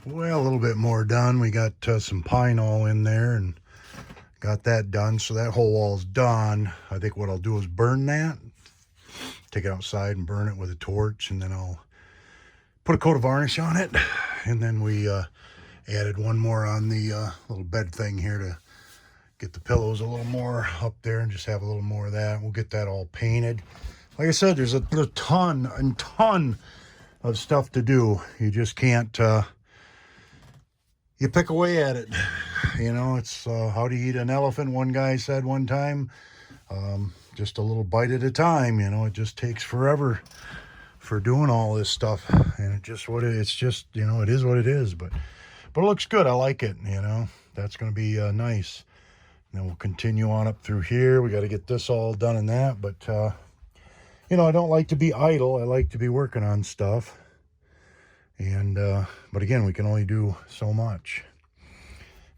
Well, a little bit more done. We got some pine all in there and got that done. So that whole wall's done. I think what I'll do is burn that, take it outside and burn it with a torch, and then I'll put a coat of varnish on it. And then we added one more on the little bed thing here to get the pillows a little more up there and just have a little more of that. We'll get that all painted. Like I said, there's a ton of stuff to do. You just can't, you pick away at it. You know, it's how do you eat an elephant, one guy said one time. Just a little bite at a time, you know. It just takes forever for doing all this stuff, and it's just, you know, it is what it is, but it looks good. I like it, you know. That's going to be nice. And then we'll continue on up through here. We got to get this all done and that, but you know, I don't like to be idle. I like to be working on stuff. And but again, we can only do so much.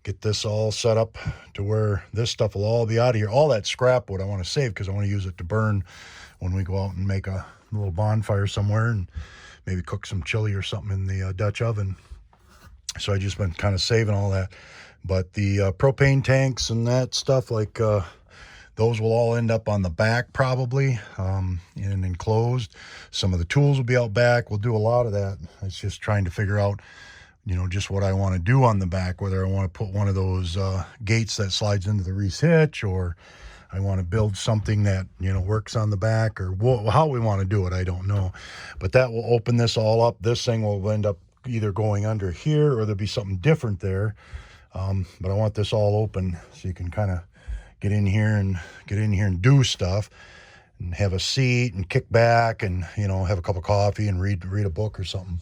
Get this all set up to where this stuff will all be out of here. All that scrap wood I want to save because I want to use it to burn when we go out and make a little bonfire somewhere and maybe cook some chili or something in the Dutch oven. So I just been kind of saving all that. But the propane tanks and that stuff, like those will all end up on the back probably, and enclosed. Some of the tools will be out back. We'll do a lot of that. It's just trying to figure out, you know, just what I want to do on the back, whether I want to put one of those gates that slides into the Reese hitch, or I want to build something that, you know, works on the back, or how we want to do it, I don't know. But that will open this all up. This thing will end up either going under here or there'll be something different there. But I want this all open so you can kind of get in here and do stuff and have a seat and kick back and, you know, have a cup of coffee and read a book or something.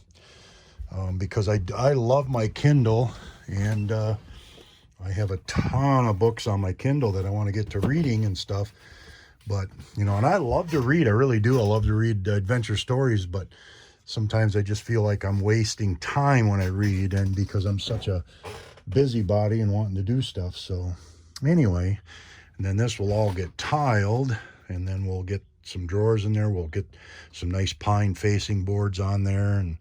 Because I love my Kindle, and I have a ton of books on my Kindle that I want to get to reading and stuff. But, you know, and I love to read. I really do. I love to read adventure stories, but sometimes I just feel like I'm wasting time when I read, and because I'm such a busybody and wanting to do stuff. So anyway, and then this will all get tiled, and then we'll get some drawers in there. We'll get some nice pine facing boards on there and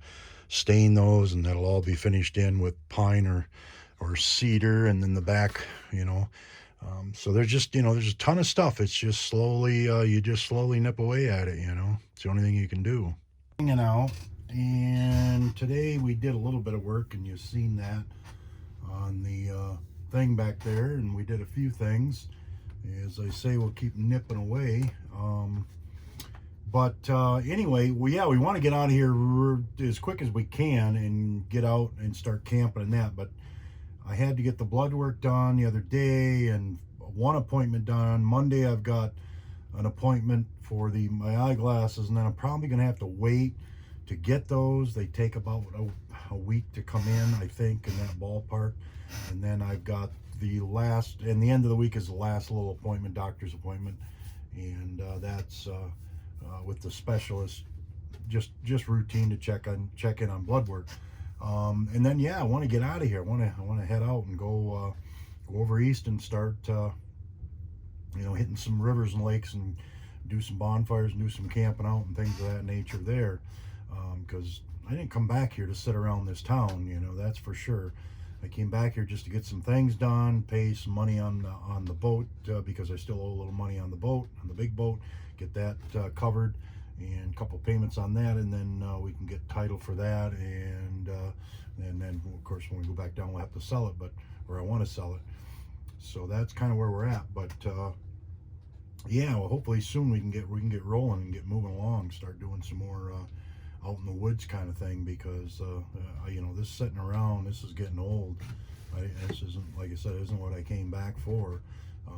stain those, and that'll all be finished in with pine or cedar, and then the back, you know. So there's just, you know, there's a ton of stuff. It's just slowly, you just slowly nip away at it, you know. It's the only thing you can do. Hanging out, and today we did a little bit of work, and you've seen that on the thing back there, and we did a few things. As I say, we'll keep nipping away. But anyway, we want to get out of here as quick as we can and get out and start camping and that. But I had to get the blood work done the other day and one appointment done. Monday I've got an appointment for my eyeglasses, and then I'm probably going to have to wait to get those. They take about a week to come in, I think, in that ballpark. And then I've got the end of the week is the last little appointment, doctor's appointment, and that's with the specialist, just routine to check in on blood work. And then I want to get out of here. I want to head out and go over east and start you know, hitting some rivers and lakes and do some bonfires and do some camping out and things of that nature there. Because I didn't come back here to sit around this town, you know, that's for sure. I came back here just to get some things done, pay some money on the boat, because I still owe a little money on the boat, on the big boat, get that covered, and a couple payments on that, and then we can get title for that, and then of course when we go back down we'll have to sell it, or I want to sell it. So that's kind of where we're at. But well, hopefully soon we can get rolling and get moving along, start doing some more out in the woods kind of thing, because you know, this sitting around, this is getting old. This isn't, like I said, isn't what I came back for.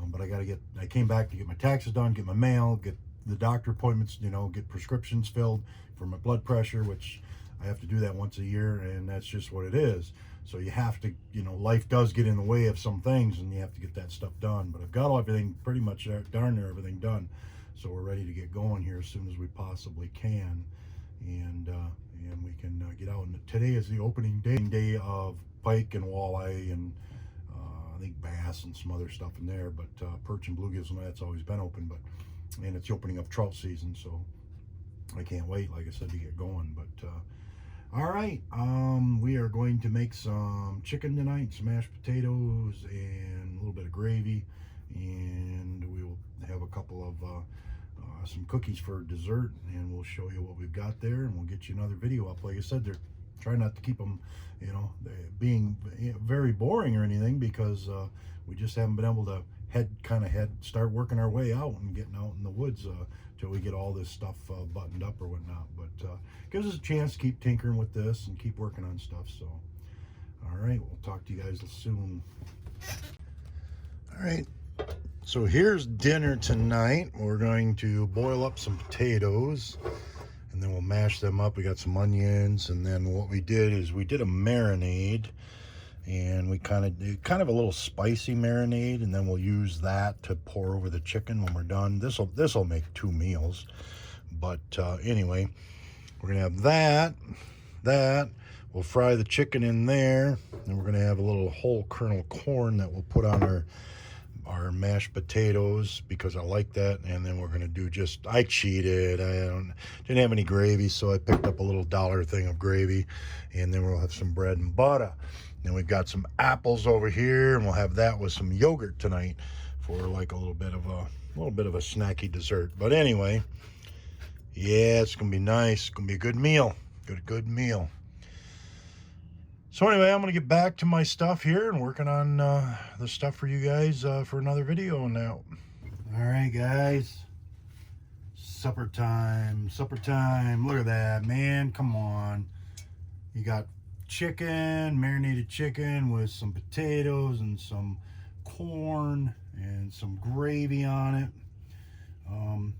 But I came back to get my taxes done, get my mail, get the doctor appointments, you know, get prescriptions filled for my blood pressure, which I have to do that once a year, and that's just what it is. So you have to, you know, life does get in the way of some things, and you have to get that stuff done. But I've got everything pretty much darn near everything done. So we're ready to get going here as soon as we possibly can. And we can get out. And today is the opening day of pike and walleye and I think bass and some other stuff in there. But perch and bluegills and that's always been open. And it's the opening of trout season, so I can't wait, like I said, to get going. But All right, we are going to make some chicken tonight, some mashed potatoes, and a little bit of gravy, and we will have a couple of some cookies for dessert, and we'll show you what we've got there, and we'll get you another video up. Like I said, they're trying not to keep them, you know, being very boring or anything, because we just haven't been able to start working our way out and getting out in the woods till we get all this stuff buttoned up or whatnot. But gives us a chance to keep tinkering with this and keep working on stuff. So, all right, we'll talk to you guys soon. All right, so here's dinner tonight. We're going to boil up some potatoes, and then we'll mash them up. We got some onions, and then what we did is we did a marinade, and we kind of a little spicy marinade, and then we'll use that to pour over the chicken when we're done. This'll make 2 meals, but anyway, we're gonna have that. We'll fry the chicken in there, and we're gonna have a little whole kernel corn that we'll put on our mashed potatoes, because I like that. And then we're gonna do I cheated. Didn't have any gravy, so I picked up a little $1 thing of gravy, and then we'll have some bread and butter. Then we've got some apples over here, and we'll have that with some yogurt tonight for like a little bit of a snacky dessert. But anyway, yeah, it's gonna be nice. It's gonna be a good meal. Good meal. So anyway, I'm gonna get back to my stuff here and working on the stuff for you guys for another video now. All right, guys, supper time. Look at that, man. Come on. You got chicken, marinated chicken with some potatoes and some corn and some gravy on it.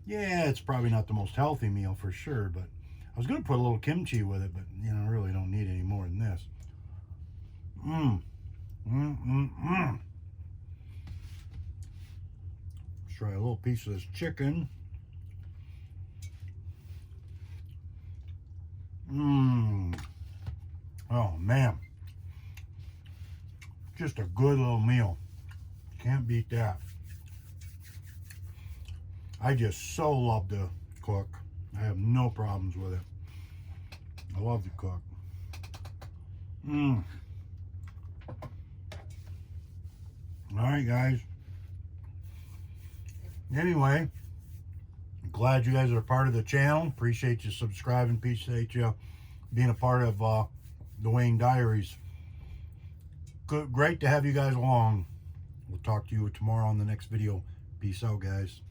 Yeah, it's probably not the most healthy meal for sure, but I was gonna put a little kimchi with it, but you know, I really don't need any more than this. Let's try a little piece of this chicken. Oh man, just a good little meal. Can't beat that. I just so love to cook. I have no problems with it. I love to cook. All right, guys. Anyway, I'm glad you guys are a part of the channel. Appreciate you subscribing. Appreciate you being a part of the Wayne Diaries. Great to have you guys along. We'll talk to you tomorrow on the next video. Peace out, guys.